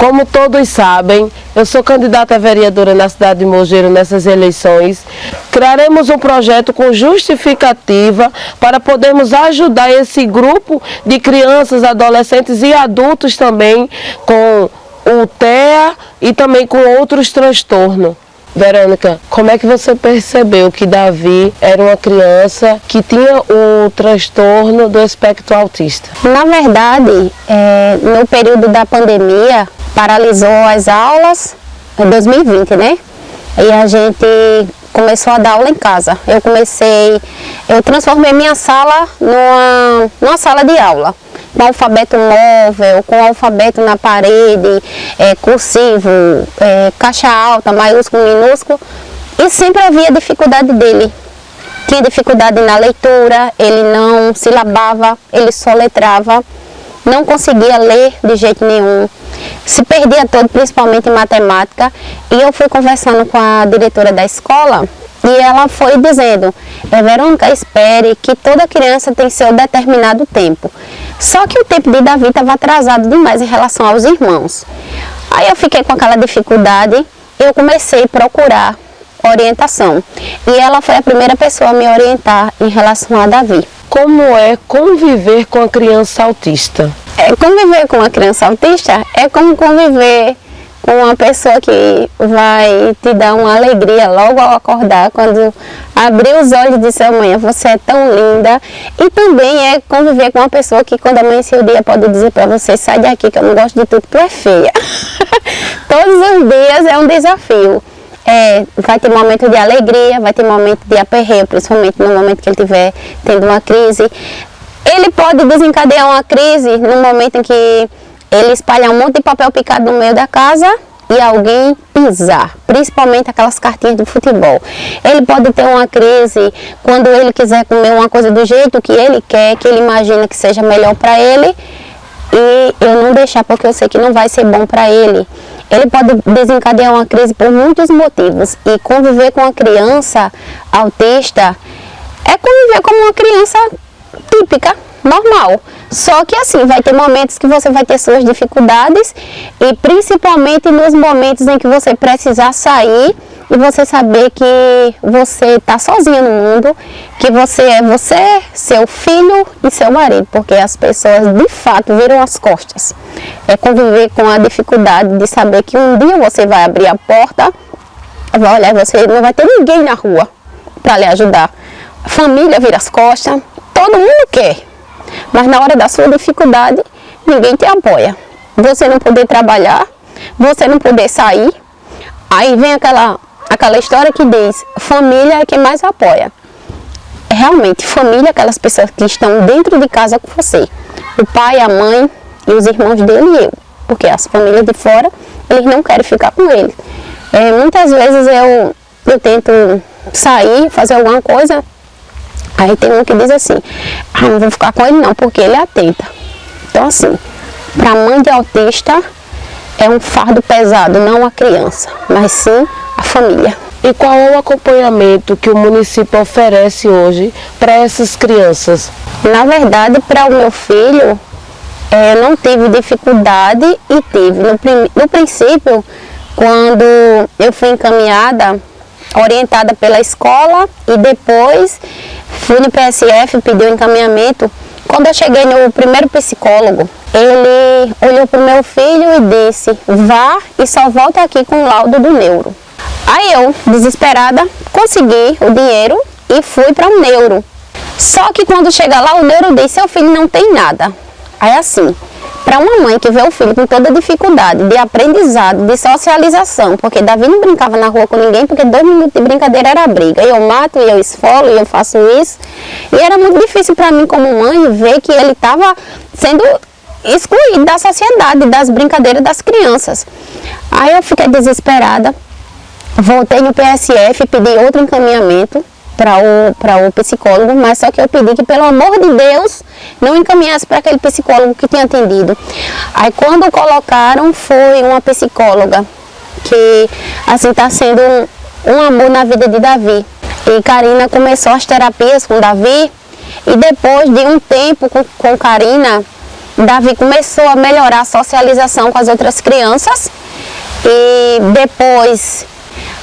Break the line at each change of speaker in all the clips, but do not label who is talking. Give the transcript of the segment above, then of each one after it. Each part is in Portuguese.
Como todos sabem, eu sou candidata a vereadora na cidade de Mogeiro nessas eleições. Criaremos um projeto com justificativa para podermos ajudar esse grupo de crianças, adolescentes e adultos também com o TEA e também com outros transtornos. Verônica, como é que você percebeu que Davi era uma criança que tinha o transtorno do espectro autista?
Na verdade, no período da pandemia, paralisou as aulas em 2020, né? E a gente começou a dar aula em casa. Eu transformei minha sala numa sala de aula. Com alfabeto móvel, com alfabeto na parede, cursivo, caixa alta, maiúsculo, minúsculo. E sempre havia dificuldade dele. Tinha dificuldade na leitura, ele não silabava, ele soletrava, não conseguia ler de jeito nenhum. Se perdia todo, principalmente em matemática. E eu fui conversando com a diretora da escola e ela foi dizendo: Verônica, espere que toda criança tem seu determinado tempo. Só que o tempo de Davi estava atrasado demais em relação aos irmãos. Aí eu fiquei com aquela dificuldade, eu comecei a procurar orientação. E ela foi a primeira pessoa a me orientar em relação a Davi.
Como é conviver com a criança autista?
Conviver com uma criança autista é como conviver com uma pessoa que vai te dar uma alegria logo ao acordar, quando abrir os olhos e dizer: amanhã você é tão linda. E também é conviver com uma pessoa que quando amanhecer o dia pode dizer para você: sai daqui que eu não gosto de tudo, tu é feia. Todos os dias é um desafio. Vai ter momento de alegria, vai ter momento de aperreio, principalmente no momento que ele estiver tendo uma crise. Ele pode desencadear uma crise no momento em que ele espalhar um monte de papel picado no meio da casa e alguém pisar, principalmente aquelas cartinhas do futebol. Ele pode ter uma crise quando ele quiser comer uma coisa do jeito que ele quer, que ele imagina que seja melhor para ele, e eu não deixar porque eu sei que não vai ser bom para ele. Ele pode desencadear uma crise por muitos motivos, e conviver com uma criança autista é conviver como uma criança típica, normal. Só que assim, vai ter momentos que você vai ter suas dificuldades, e principalmente nos momentos em que você precisar sair e você saber que você está sozinho no mundo, que você é você, seu filho e seu marido, porque as pessoas de fato viram as costas. É conviver com a dificuldade de saber que um dia você vai abrir a porta, vai olhar, você não vai ter ninguém na rua para lhe ajudar. A família vira as costas, todo mundo quer. Mas na hora da sua dificuldade, ninguém te apoia. Você não poder trabalhar, você não poder sair. Aí vem aquela história que diz: família é quem mais apoia. Realmente, família é aquelas pessoas que estão dentro de casa com você. O pai, a mãe e os irmãos dele e eu. Porque as famílias de fora, eles não querem ficar com ele. Muitas vezes eu tento sair, fazer alguma coisa. Aí tem um que diz assim: não vou ficar com ele não, porque ele atenta. Então assim, para mãe de autista é um fardo pesado, não a criança, mas sim a família.
E qual é o acompanhamento que o município oferece hoje para essas crianças?
Na verdade, para o meu filho, eu não tive dificuldade e tive. No princípio, quando eu fui encaminhada, orientada pela escola, e depois fui no PSF, pedi um encaminhamento. Quando eu cheguei no primeiro psicólogo, ele olhou para o meu filho e disse: vá e só volta aqui com o laudo do neuro. Aí eu, desesperada, consegui o dinheiro e fui para o neuro. Só que quando chega lá, o neuro diz: seu filho não tem nada. Aí assim, para uma mãe que vê o filho com toda dificuldade de aprendizado, de socialização, porque Davi não brincava na rua com ninguém, porque 2 minutos de brincadeira era briga. Eu mato, eu esfolo, eu faço isso. E era muito difícil para mim como mãe ver que ele estava sendo excluído da sociedade, das brincadeiras das crianças. Aí eu fiquei desesperada, voltei no PSF, pedi outro encaminhamento para o psicólogo, mas só que eu pedi que, pelo amor de Deus, não encaminhasse para aquele psicólogo que tinha atendido. Aí quando colocaram, foi uma psicóloga que assim está sendo um amor na vida de Davi. E Karina começou as terapias com Davi, e depois de um tempo com Karina, Davi começou a melhorar a socialização com as outras crianças e depois,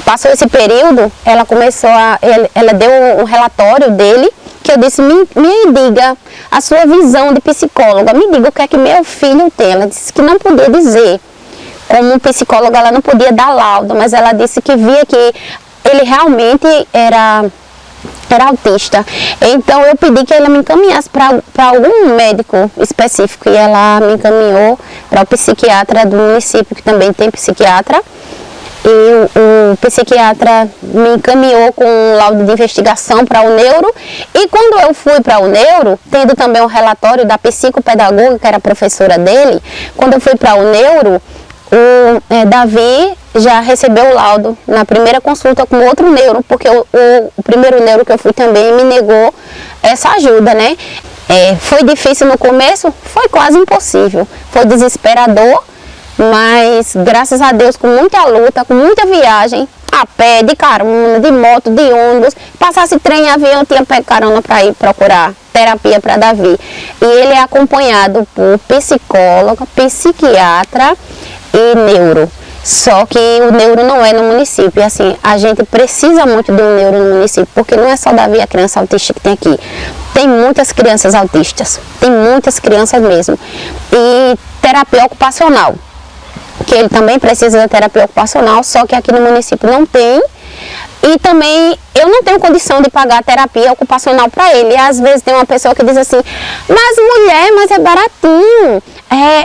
passou esse período, ela deu um relatório dele, que eu disse, me diga a sua visão de psicóloga, me diga o que é que meu filho tem. Ela disse que não podia dizer, como psicóloga ela não podia dar laudo, mas ela disse que via que ele realmente era autista. Então eu pedi que ela me encaminhasse para algum médico específico e ela me encaminhou para o psiquiatra do município, que também tem psiquiatra. E o psiquiatra me encaminhou com um laudo de investigação para o neuro. E quando eu fui para o neuro, tendo também um relatório da psicopedagoga, que era professora dele, quando eu fui para o neuro, o Davi já recebeu o laudo na primeira consulta com outro neuro, porque o primeiro neuro que eu fui também me negou essa ajuda, né? Foi difícil no começo, foi quase impossível, foi desesperador, mas graças a Deus, com muita luta, com muita viagem, a pé, de carona, de moto, de ônibus, passasse trem e avião, tinha pé carona para ir procurar terapia para Davi. E ele é acompanhado por psicóloga, psiquiatra e neuro. Só que o neuro não é no município. E assim, a gente precisa muito de um neuro no município, porque não é só Davi, a criança autista que tem aqui. Tem muitas crianças autistas, tem muitas crianças mesmo. E terapia ocupacional, que ele também precisa da terapia ocupacional, só que aqui no município não tem. E também eu não tenho condição de pagar a terapia ocupacional para ele. E às vezes tem uma pessoa que diz assim, mas é baratinho,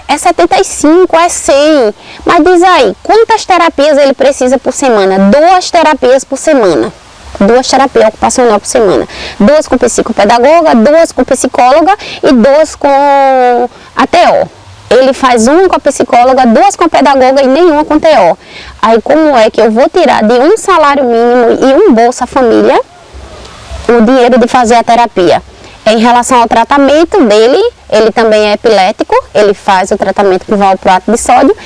é 75, é 100. Mas diz aí, quantas terapias ele precisa por semana? 2 terapias por semana. 2 terapias ocupacional por semana. 2 com psicopedagoga, 2 com psicóloga e 2 com a TO. Ele faz 1 com a psicóloga, 2 com a pedagoga e nenhuma com TO. Aí como é que eu vou tirar de um salário mínimo e um Bolsa Família o dinheiro de fazer a terapia? Em relação ao tratamento dele, ele também é epilético, ele faz o tratamento com valproato de sódio.